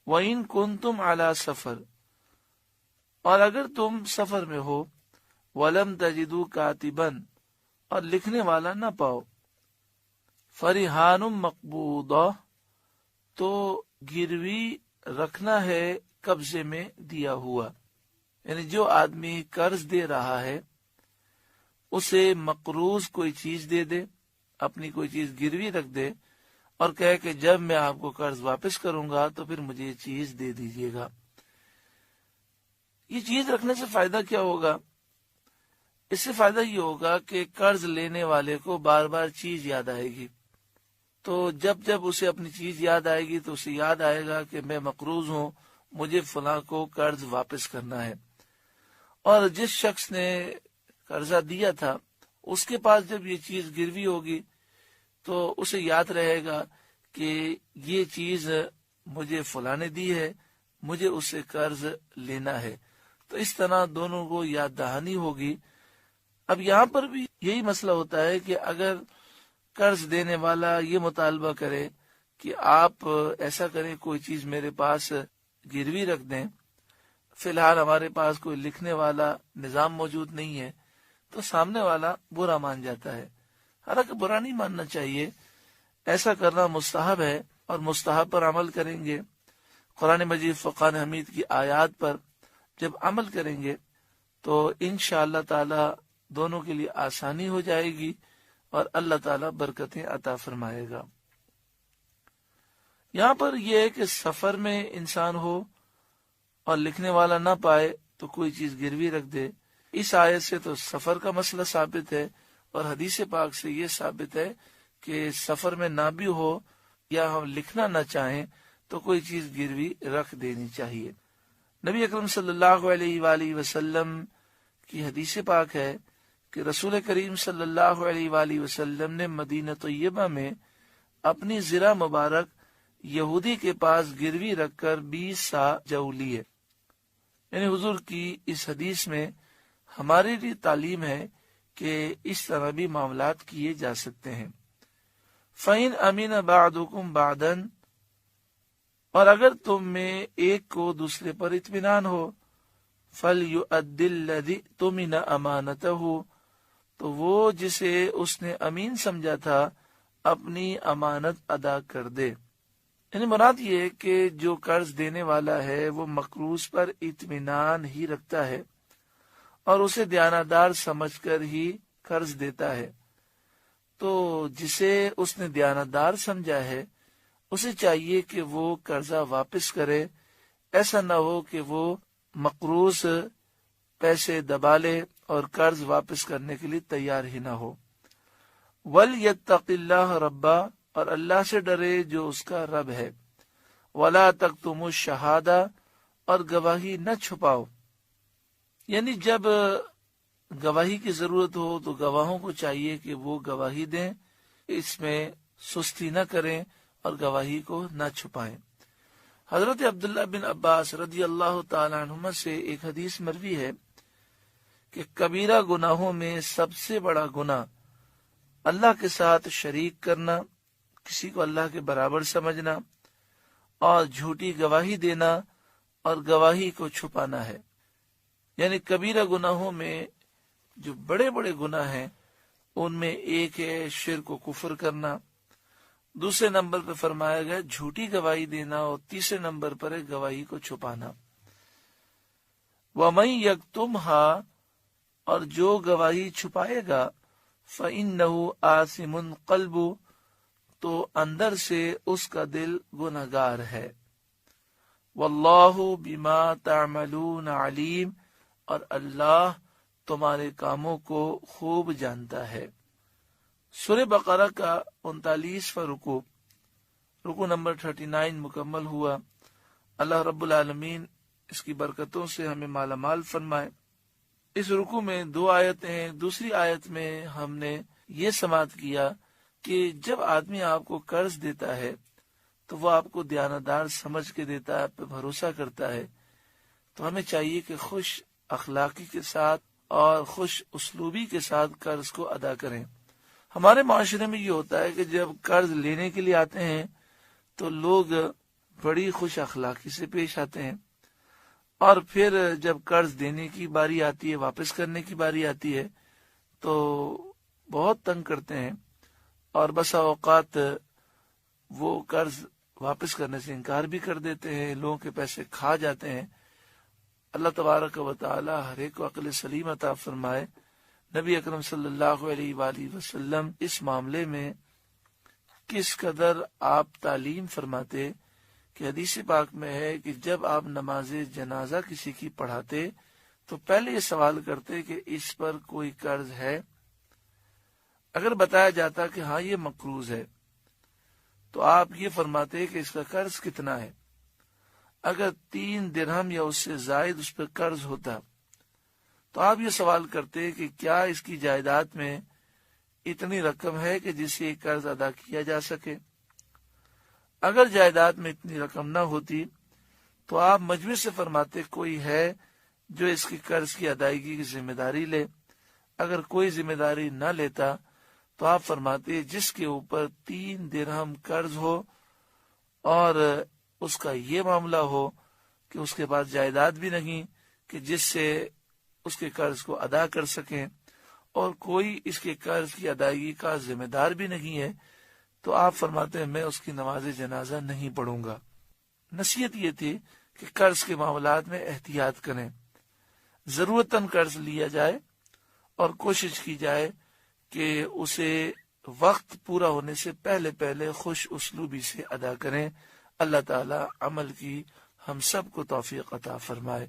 وَإِن كُنتُمْ عَلَى سَفَر، اور اگر تم سفر میں ہو، وَلَمْ تَجِدُوا كَاتِبًا، اور لکھنے والا نہ پاؤ، فَرِحَانٌ مَقْبُوضَةٌ، تو گروی رکھنا ہے قبضے میں دیا ہوا، یعنی جو آدمی قرض دے رہا ہے اسے مقروض کوئی چیز دے دے، اپنی کوئی چیز گروی رکھ دے اور کہے کہ جب میں آپ کو قرض واپس کروں گا تو پھر مجھے یہ چیز دے دیجیے گا۔ یہ چیز رکھنے سے فائدہ کیا ہوگا؟ اس سے فائدہ یہ ہوگا کہ قرض لینے والے کو بار بار چیز یاد آئے گی، تو جب جب اسے اپنی چیز یاد آئے گی تو اسے یاد آئے گا کہ میں مقروض ہوں، مجھے فلاں کو قرض واپس کرنا ہے۔ اور جس شخص نے قرضہ دیا تھا اس کے پاس جب یہ چیز گروی ہوگی تو اسے یاد رہے گا کہ یہ چیز مجھے فلاں نے دی ہے، مجھے اس سے قرض لینا ہے، تو اس طرح دونوں کو یاد دہانی ہوگی۔ اب یہاں پر بھی یہی مسئلہ ہوتا ہے کہ اگر قرض دینے والا یہ مطالبہ کرے کہ آپ ایسا کریں، کوئی چیز میرے پاس گروی رکھ دیں، فی الحال ہمارے پاس کوئی لکھنے والا نظام موجود نہیں ہے، تو سامنے والا برا مان جاتا ہے۔ حالانکہ برا نہیں ماننا چاہیے، ایسا کرنا مستحب ہے اور مستحب پر عمل کریں گے، قرآن مجید فرقان حمید کی آیات پر جب عمل کریں گے تو انشاءاللہ تعالی دونوں کے لیے آسانی ہو جائے گی اور اللہ تعالی برکتیں عطا فرمائے گا۔ یہاں پر یہ ہے کہ سفر میں انسان ہو اور لکھنے والا نہ پائے تو کوئی چیز گروی رکھ دے، اس آیت سے تو سفر کا مسئلہ ثابت ہے، اور حدیث پاک سے یہ ثابت ہے کہ سفر میں نہ بھی ہو یا ہم لکھنا نہ چاہیں تو کوئی چیز گروی رکھ دینی چاہیے۔ نبی اکرم صلی اللہ علیہ وآلہ وسلم کی حدیث پاک ہے کہ رسول کریم صلی اللہ علیہ وآلہ وسلم نے مدینہ طیبہ میں اپنی زرہ مبارک یہودی کے پاس گروی رکھ کر 20 سا جو لی ہے۔ یعنی حضور کی اس حدیث میں ہمارے لیے تعلیم ہے کہ اس طرح بھی معاملات کیے جا سکتے ہیں۔ فَإِنْ أَمِنَ بَعْضُكُمْ بَعْضًا، اور اگر تم میں ایک کو دوسرے پر اطمینان ہو، فَلْيُؤَدِّ الَّذِي اؤْتُمِنَ أَمَانَتَهُ، تو وہ جسے اس نے امین سمجھا تھا اپنی امانت ادا کر دے۔ یعنی مراد یہ ہے کہ جو قرض دینے والا ہے وہ مقروض پر اطمینان ہی رکھتا ہے اور اسے دیانتدار سمجھ کر ہی قرض دیتا ہے، تو جسے اس نے دیانتدار سمجھا ہے اسے چاہیے کہ وہ قرضہ واپس کرے، ایسا نہ ہو کہ وہ مقروض پیسے دبا لے اور قرض واپس کرنے کے لیے تیار ہی نہ ہو۔ وَلْيَتَّقِ اللَّهَ رَبَّهُ، اور اللہ سے ڈرے جو اس کا رب ہے۔ وَلَا تَكْتُمُوا الشَّهَادَةَ، اور گواہی نہ چھپاؤ، یعنی جب گواہی کی ضرورت ہو تو گواہوں کو چاہیے کہ وہ گواہی دیں، اس میں سستی نہ کریں اور گواہی کو نہ چھپائیں۔ حضرت عبداللہ بن عباس رضی اللہ تعالی عنہما سے ایک حدیث مروی ہے کہ کبیرہ گناہوں میں سب سے بڑا گناہ اللہ کے ساتھ شریک کرنا، کسی کو اللہ کے برابر سمجھنا، اور جھوٹی گواہی دینا اور گواہی کو چھپانا ہے۔ یعنی کبیرہ گناہوں میں جو بڑے بڑے گناہ ہیں ان میں ایک ہے شرک و کفر کرنا، دوسرے نمبر پہ فرمایا گیا جھوٹی گواہی دینا، اور تیسرے نمبر پر ہے گواہی کو چھپانا۔ وَمَن يَكْتُمْهَا، اور جو گواہی چھپائے گا، فَإِنَّهُ آثِمٌ قَلْبُهُ، تو اندر سے اس کا دل گنہگار ہے۔ وَاللَّهُ بِمَا تَعْمَلُونَ عَلِيمٌ، اور اللہ تمہارے کاموں کو خوب جانتا ہے۔ سورہ بقرہ کا 39واں رکوع نمبر 39 مکمل ہوا۔ اللہ رب العالمین اس کی برکتوں سے ہمیں مالا مال فرمائے۔ اس رکوع میں 2 آیتیں ہیں۔ دوسری آیت میں ہم نے یہ سماعت کیا کہ جب آدمی آپ کو قرض دیتا ہے تو وہ آپ کو دیانتدار سمجھ کے دیتا ہے، آپ پہ بھروسہ کرتا ہے، تو ہمیں چاہیے کہ خوش اخلاقی کے ساتھ اور خوش اسلوبی کے ساتھ قرض کو ادا کریں۔ ہمارے معاشرے میں یہ ہوتا ہے کہ جب قرض لینے کے لیے آتے ہیں تو لوگ بڑی خوش اخلاقی سے پیش آتے ہیں، اور پھر جب قرض دینے کی باری آتی ہے، واپس کرنے کی باری آتی ہے، تو بہت تنگ کرتے ہیں، اور بسا اوقات وہ قرض واپس کرنے سے انکار بھی کر دیتے ہیں، لوگوں کے پیسے کھا جاتے ہیں۔ اللہ تبارک و تعالی ہر ایک کو عقل سلیم عطا فرمائے۔ نبی اکرم صلی اللہ علیہ وآلہ وسلم اس معاملے میں کس قدر آپ تعلیم فرماتے کہ حدیث پاک میں ہے کہ جب آپ نماز جنازہ کسی کی پڑھاتے تو پہلے یہ سوال کرتے کہ اس پر کوئی قرض ہے۔ اگر بتایا جاتا کہ ہاں یہ مقروض ہے تو آپ یہ فرماتے کہ اس کا قرض کتنا ہے۔ اگر 3 درہم یا اس سے زائد اس پر قرض ہوتا تو آپ یہ سوال کرتے کہ کیا اس کی جائیداد میں اتنی رقم ہے کہ جس سے یہ قرض ادا کیا جا سکے۔ اگر جائیداد میں اتنی رقم نہ ہوتی تو آپ مجمع سے فرماتے کوئی ہے جو اس کی قرض کی ادائیگی کی ذمہ داری لے۔ اگر کوئی ذمہ داری نہ لیتا تو آپ فرماتے جس کے اوپر 3 درہم قرض ہو اور اس کا یہ معاملہ ہو کہ اس کے پاس جائیداد بھی نہیں کہ جس سے اس کے قرض کو ادا کر سکیں، اور کوئی اس کے قرض کی ادائیگی کا ذمہ دار بھی نہیں ہے، تو آپ فرماتے ہیں میں اس کی نماز جنازہ نہیں پڑھوں گا۔ نصیحت یہ تھی کہ قرض کے معاملات میں احتیاط کریں، ضرورتاً قرض لیا جائے اور کوشش کی جائے کہ اسے وقت پورا ہونے سے پہلے خوش اسلوبی سے ادا کریں۔ اللہ تعالی عمل کی ہم سب کو توفیق عطا فرمائے۔